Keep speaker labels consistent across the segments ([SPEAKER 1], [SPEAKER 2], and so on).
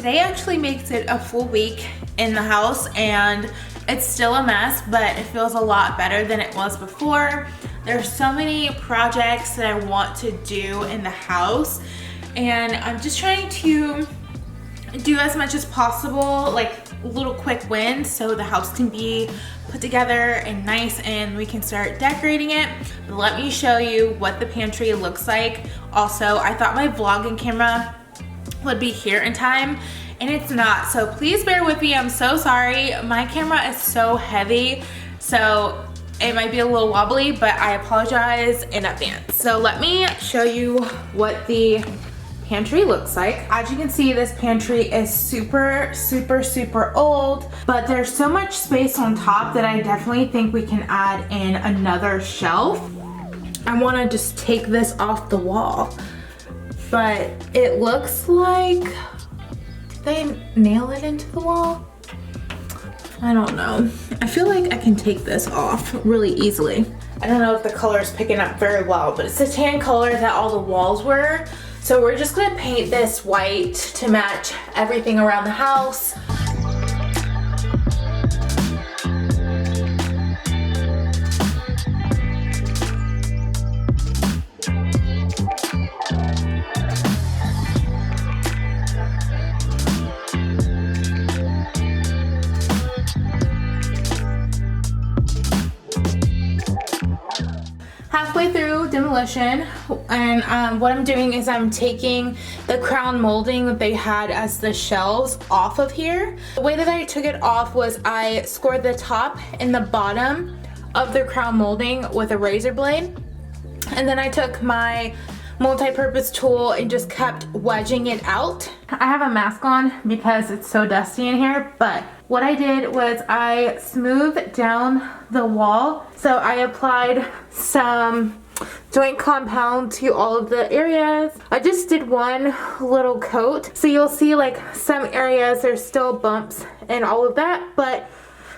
[SPEAKER 1] today actually makes it a full week in the house, and it's still a mess, but it feels a lot better than it was before. There's so many projects that I want to do in the house, and I'm just trying to do as much as possible, like little quick wins, so the house can be put together and nice and we can start decorating it. Let me show you what the pantry looks like. Also, I thought my vlogging camera would be here in time, and it's not, so please bear with me. I'm so sorry. My camera is so heavy, so it might be a little wobbly, but I apologize in advance. So let me show you what the pantry looks like. As you can see, this pantry is super old, but there's so much space on top that I definitely think we can add in another shelf. I want to just take this off the wall, but it looks like they nail it into the wall. I don't know. I feel like I can take this off really easily. I don't know if the color is picking up very well, but it's the tan color that all the walls were. So we're just gonna paint this white to match everything around the house. Halfway through demolition, and what I'm doing is I'm taking the crown molding that they had as the shelves off of here. The way that I took it off was I scored the top and the bottom of the crown molding with a razor blade, and then I took my multi-purpose tool and just kept wedging it out. I have a mask on because it's so dusty in here, but what I did was I smoothed down the wall. So I applied some joint compound to all of the areas. I just did one little coat. So you'll see like some areas there's still bumps and all of that, but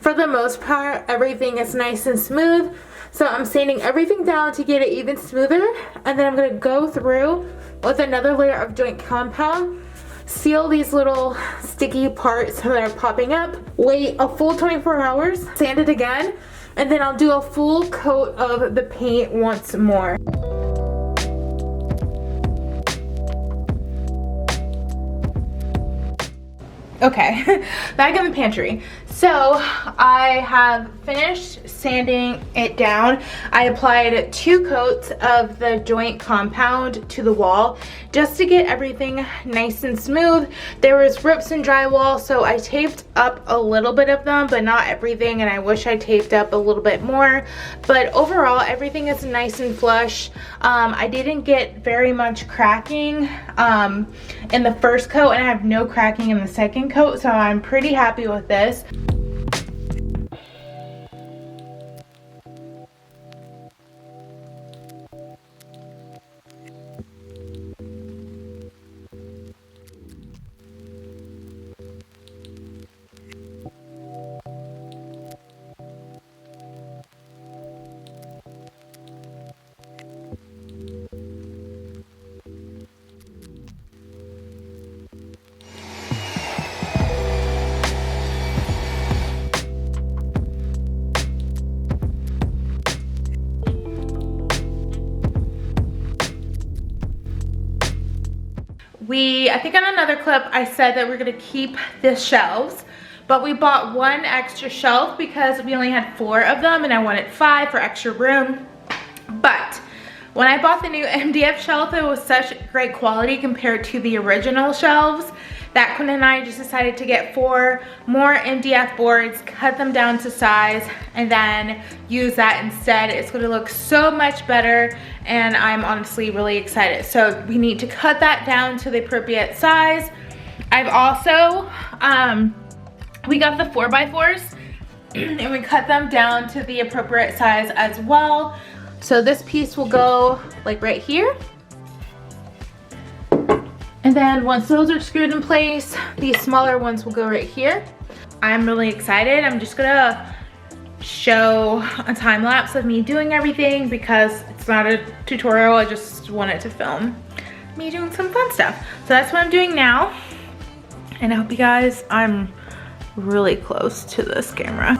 [SPEAKER 1] for the most part everything is nice and smooth. So I'm sanding everything down to get it even smoother, and then I'm gonna go through with another layer of joint compound, seal these little sticky parts that are popping up, wait a full 24 hours, sand it again, and then I'll do a full coat of the paint once more. Okay, back in the pantry. So I have finished sanding it down. I applied 2 coats of the joint compound to the wall just to get everything nice and smooth. There was rips in drywall, so I taped up a little bit of them, but not everything, and I wish I taped up a little bit more. But overall, everything is nice and flush. I didn't get very much cracking in the first coat, and I have no cracking in the second coat, so I'm pretty happy with this. I think on another clip I said that we're gonna keep the shelves, but we bought one extra shelf because we only had 4 of them and I wanted 5 for extra room. But when I bought the new MDF shelf, it was such great quality compared to the original shelves that Quinn and I just decided to get 4 more MDF boards, cut them down to size, and then use that instead. It's gonna look so much better, and I'm honestly really excited. So we need to cut that down to the appropriate size. I've also, we got the 4x4s, and we cut them down to the appropriate size as well. So this piece will go like right here. And then once those are screwed in place, these smaller ones will go right here. I'm really excited. I'm just gonna show a time lapse of me doing everything because it's not a tutorial. I just wanted to film me doing some fun stuff. So that's what I'm doing now. And I hope you guys, I'm really close to this camera.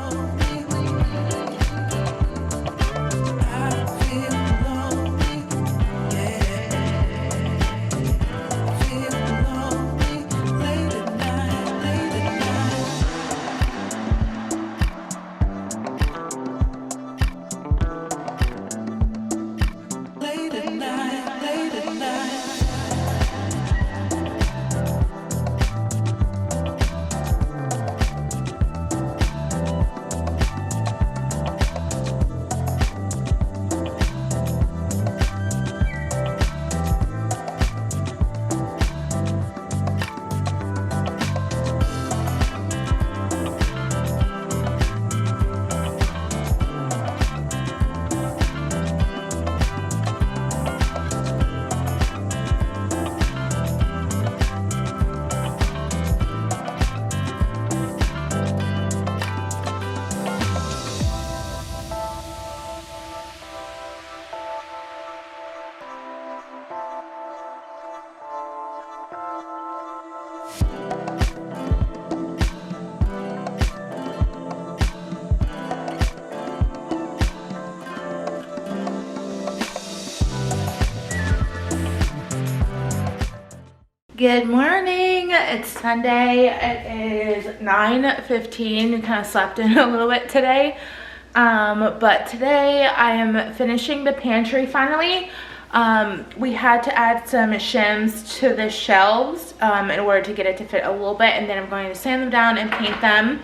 [SPEAKER 1] Good morning, it's Sunday. It is 9:15. We kind of slept in a little bit today. But today I am finishing the pantry finally. We had to add some shims to the shelves in order to get it to fit a little bit, and then I'm going to sand them down and paint them.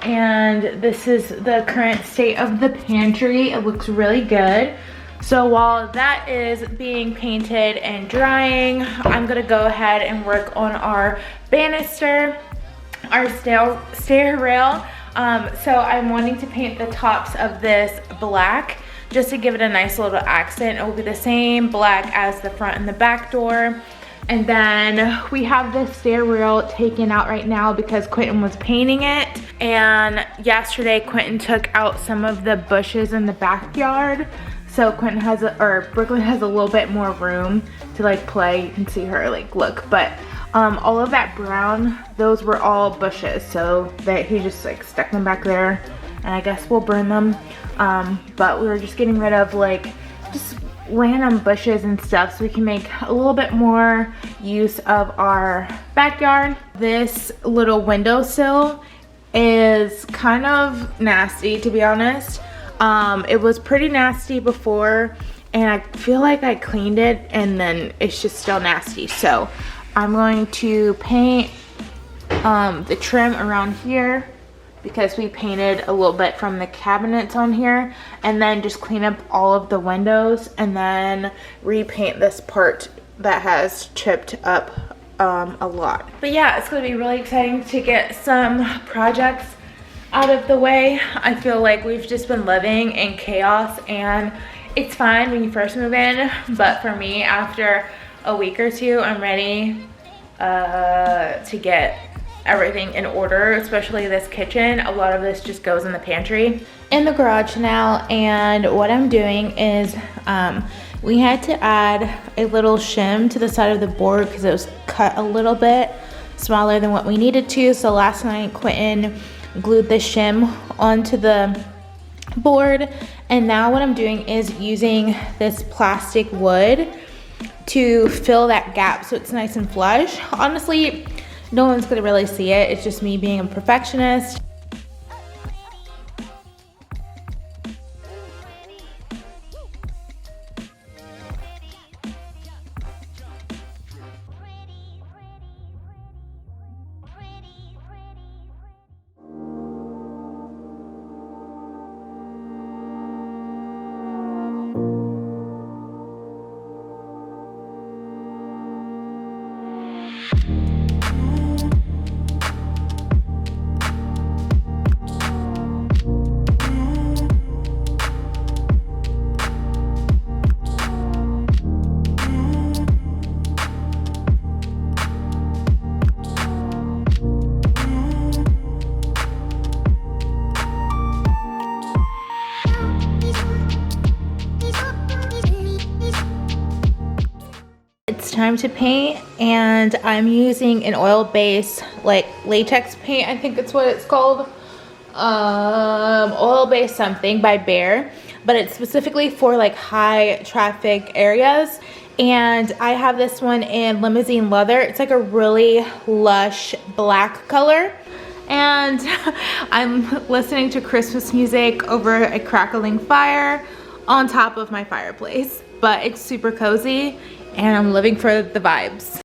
[SPEAKER 1] And this is the current state of the pantry. It looks really good. So while that is being painted and drying, I'm gonna go ahead and work on our banister, our stair rail. So I'm wanting to paint the tops of this black just to give it a nice little accent. It will be the same black as the front and the back door. And then we have this stair rail taken out right now because Quentin was painting it. And yesterday Quentin took out some of the bushes in the backyard. So Quentin has Brooklyn has a little bit more room to like play. You can see her like look, but all of that brown, those were all bushes. So that he just like stuck them back there, and I guess we'll burn them. But we were just getting rid of like just random bushes and stuff so we can make a little bit more use of our backyard. This little windowsill is kind of nasty, to be honest. It was pretty nasty before, and I feel like I cleaned it and then it's just still nasty. So I'm going to paint the trim around here because we painted a little bit from the cabinets on here, and then just clean up all of the windows and then repaint this part that has chipped up a lot. But yeah, it's gonna be really exciting to get some projects out of the way. I feel like we've just been living in chaos, and it's fine when you first move in, but for me, after a week or two, I'm ready to get everything in order, especially this kitchen. A lot of this just goes in the pantry. In the garage now, and what I'm doing is we had to add a little shim to the side of the board because it was cut a little bit smaller than what we needed to. So last night Quentin glued the shim onto the board, and now what I'm doing is using this plastic wood to fill that gap so it's nice and flush. Honestly, no one's gonna really see it. It's just me being a perfectionist. it's time to paint, and I'm using an oil-based, like latex paint, I think it's what it's called. Oil-based something by Bear, but it's specifically for like high traffic areas. And I have this one in limousine leather. It's like a really lush black color. And I'm listening to Christmas music over a crackling fire on top of my fireplace. But it's super cozy and I'm living for the vibes.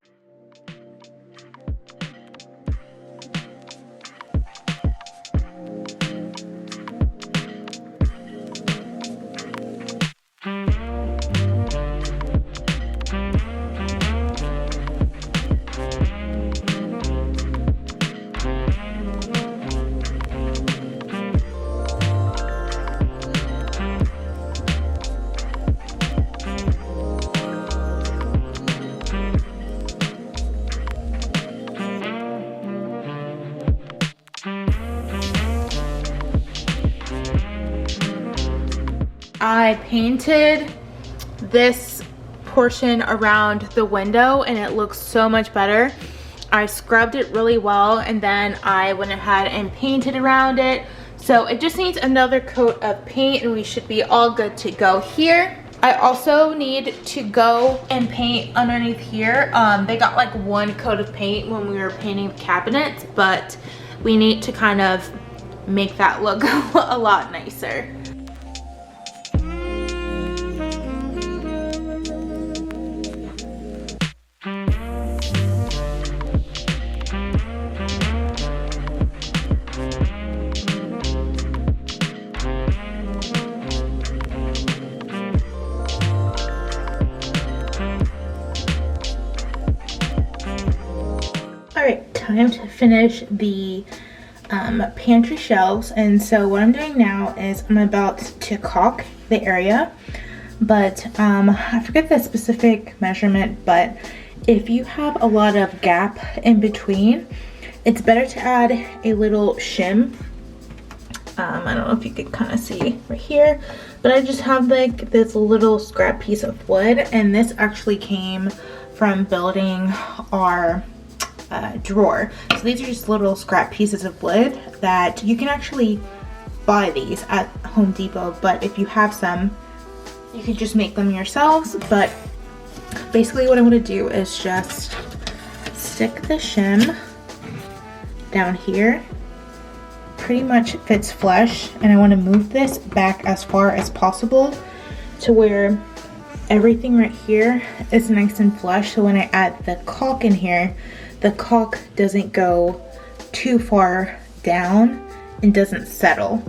[SPEAKER 1] I painted this portion around the window and it looks so much better. I scrubbed it really well and then I went ahead and painted around it. So it just needs another coat of paint and we should be all good to go here. I also need to go and paint underneath here. They got like one coat of paint when we were painting the cabinets, but we need to kind of make that look a lot nicer. Alright, time to finish the pantry shelves, and so what I'm doing now is I'm about to caulk the area, but I forget the specific measurement, but if you have a lot of gap in between, it's better to add a little shim. I don't know if you could kind of see right here, but I just have like this little scrap piece of wood, and this actually came from building our drawer. So these are just little scrap pieces of wood that you can actually buy these at Home Depot, but if you have some, you could just make them yourselves. But basically what I'm going to do is just stick the shim down here. Pretty much fits flush, and I want to move this back as far as possible to where everything right here is nice and flush, so when I add the caulk in here, the caulk doesn't go too far down and doesn't settle.